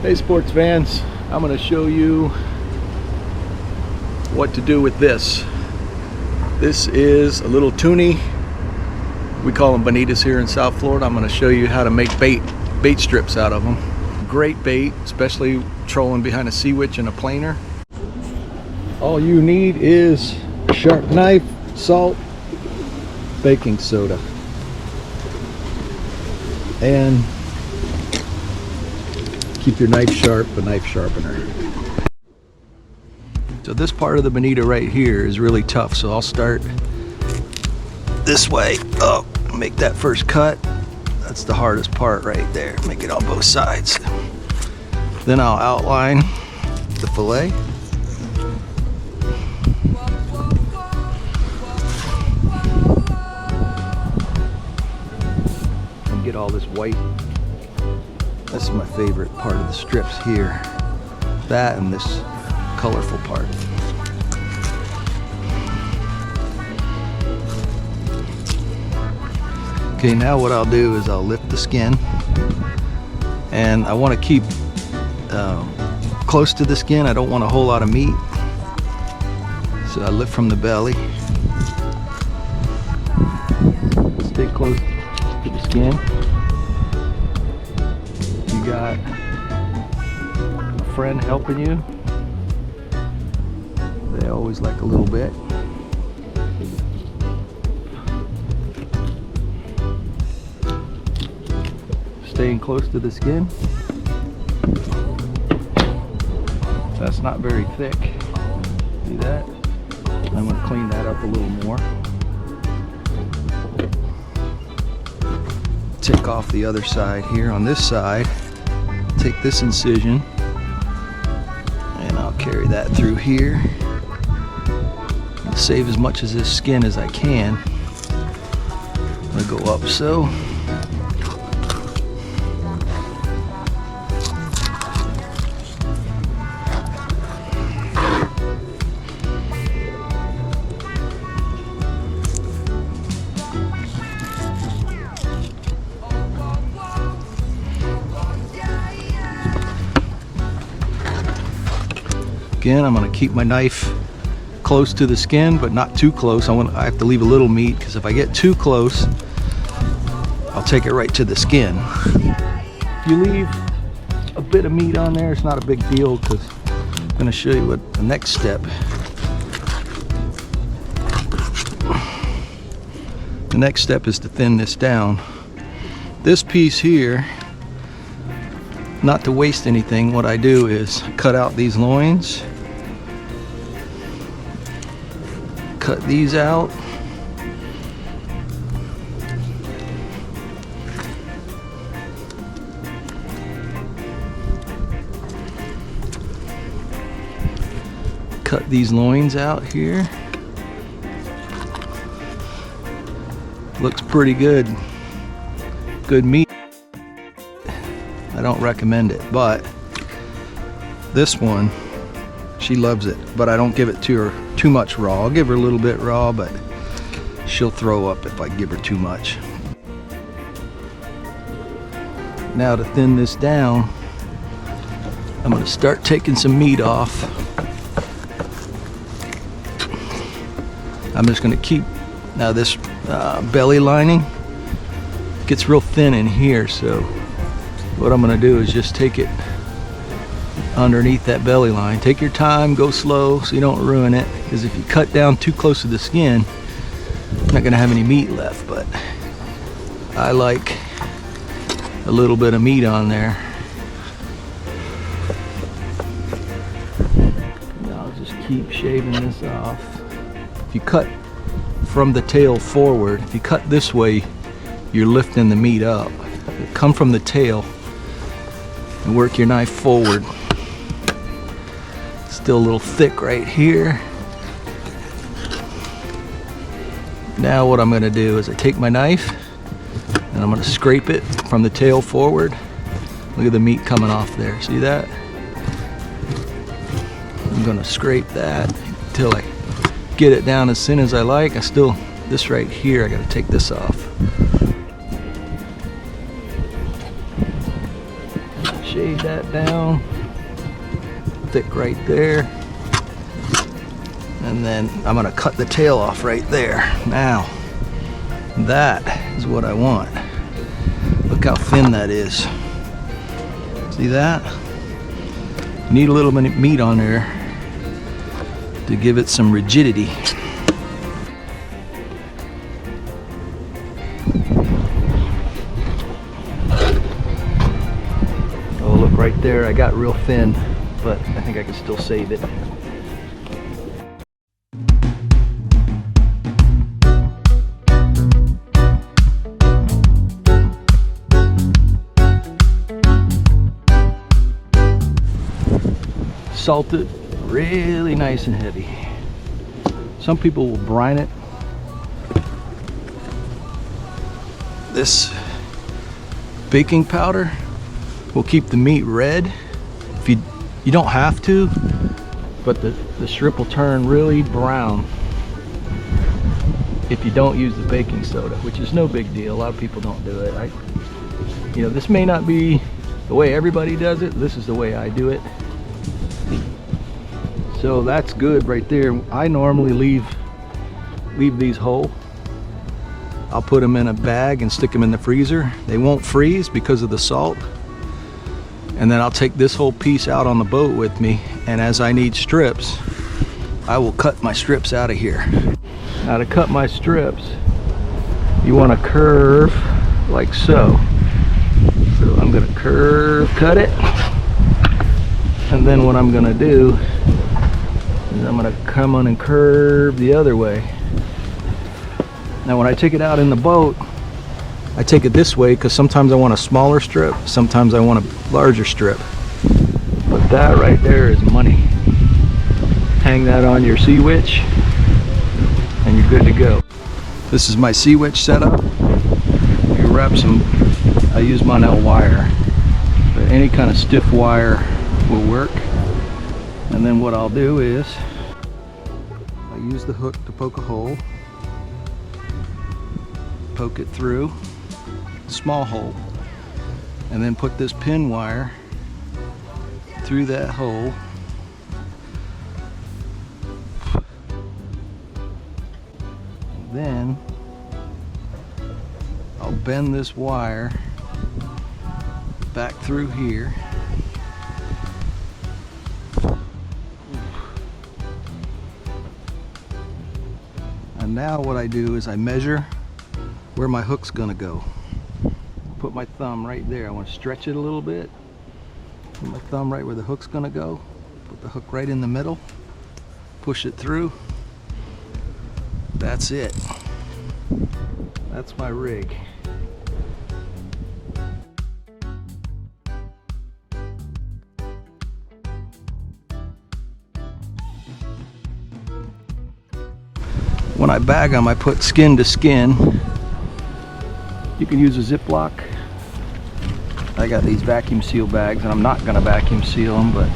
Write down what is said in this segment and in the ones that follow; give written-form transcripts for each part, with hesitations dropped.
Hey sports fans, I'm going to show you what to do with this. This is a little tuny. We call them Bonitas here in South Florida. I'm going to show you how to make bait strips out of them. Great bait, especially trolling behind a sea witch and a planer. All you need is a sharp knife, salt, baking soda, and keep your knife sharp, a knife sharpener. So this part of the Bonito right here is really tough, so I'll start this way. Oh, make that first cut. That's the hardest part right there. Make it on both sides. Then I'll outline the fillet. And get all this white. This is my favorite part of the strips here. That and this colorful part. Okay, now what I'll do is I'll lift the skin, and I want to keep close to the skin. I don't want a whole lot of meat, so I lift from the belly. Stay close to the skin. You got a friend helping you. They always like a little bit. Staying close to the skin. That's not very thick. See that? I'm going to clean that up a little more. Take off the other side here. On this side, take this incision and I'll carry that through here. I'll save as much of this skin as I can. I'm going to go up so. Again, I'm going to keep my knife close to the skin, but not too close. I have to leave a little meat, because if I get too close, I'll take it right to the skin. If you leave a bit of meat on there, it's not a big deal, because I'm going to show you what the next step. The next step is to thin this down. This piece here, not to waste anything, what I do is cut out these loins, cut these out, cut these loins out here. Looks pretty good. Good meat. I don't recommend it, but this one, she loves it, but I don't give it to her too much raw. I'll give her a little bit raw, but she'll throw up if I give her too much. Now to thin this down, I'm going to start taking some meat off. I'm just going to keep, now this belly lining gets real thin in here, so what I'm going to do is just take it underneath that belly line. Take your time, go slow so you don't ruin it, because if you cut down too close to the skin, you're not going to have any meat left, but I like a little bit of meat on there. Now I'll just keep shaving this off. If you cut from the tail forward, if you cut this way, you're lifting the meat up. Come from the tail and work your knife forward. Still a little thick right here. Now what I'm going to do is I take my knife and I'm going to scrape it from the tail forward. Look at the meat coming off there. See that? I'm going to scrape that until I get it down as thin as I like. This right here, I got to take this off. Shave. laid that down thick right there. And then I'm gonna cut the tail off right there. Now, that is what I want. Look how thin that is. See that? Need a little bit of meat on there to give it some rigidity. Oh, look right there, I got real thin, but I think I can still save it. Salted, really nice and heavy. Some people will brine it. This baking powder will keep the meat red. If you don't have to, but the strip will turn really brown if you don't use the baking soda, which is no big deal. A lot of people don't do it. You know, this may not be the way everybody does it. This is the way I do it. So that's good right there. I normally leave these whole. I'll put them in a bag and stick them in the freezer. They won't freeze because of the salt. And then I'll take this whole piece out on the boat with me, and as I need strips, I will cut my strips out of here. Now to cut my strips, you want to curve like so. So I'm gonna curve cut it, and then what I'm gonna do, I'm going to come on and curve the other way. Now when I take it out in the boat, I take it this way because sometimes I want a smaller strip, sometimes I want a larger strip. But that right there is money. Hang that on your sea witch and you're good to go. This is my sea witch setup. You wrap some, I use Monel wire, but any kind of stiff wire will work. And then what I'll do is I use the hook to poke a hole, poke it through, small hole, and then put this pin wire through that hole. Then I'll bend this wire back through here. And now what I do is I measure where my hook's gonna go. Put my thumb right there. I want to stretch it a little bit. Put my thumb right where the hook's gonna go. Put the hook right in the middle. Push it through. That's it. That's my rig. When I bag them, I put skin to skin. You can use a Ziploc. I got these vacuum seal bags, and I'm not gonna vacuum seal them, but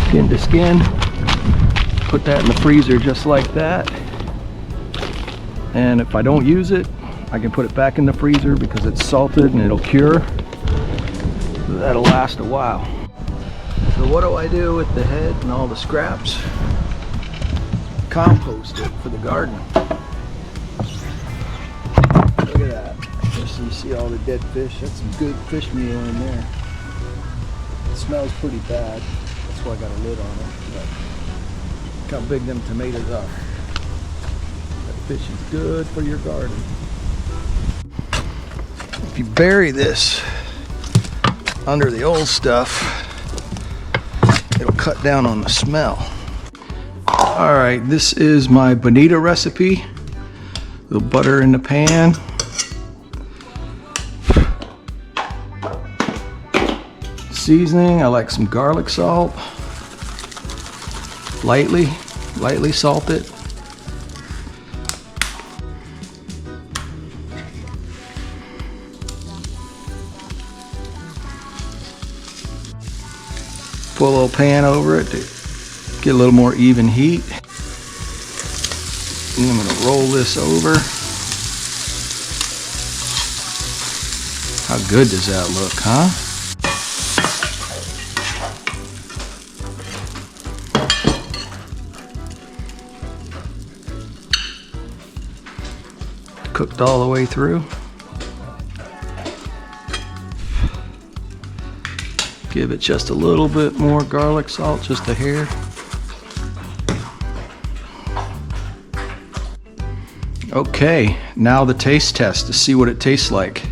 skin to skin. Put that in the freezer just like that. And if I don't use it, I can put it back in the freezer because it's salted and it'll cure. That'll last a while. So what do I do with the head and all the scraps? Compost it for the garden. Look at that. Just you see all the dead fish. That's some good fish meal in there. It smells pretty bad. That's why I got a lid on it. But look how big them tomatoes are. That fish is good for your garden. If you bury this under the old stuff, it'll cut down on the smell. All right, this is my Bonito recipe. A little butter in the pan. Seasoning, I like some garlic salt. Lightly salt it. Put a little pan over it to get a little more even heat. And I'm going to roll this over. How good does that look, huh? Cooked all the way through. Give it just a little bit more garlic salt, just a hair. Okay, now the taste test to see what it tastes like.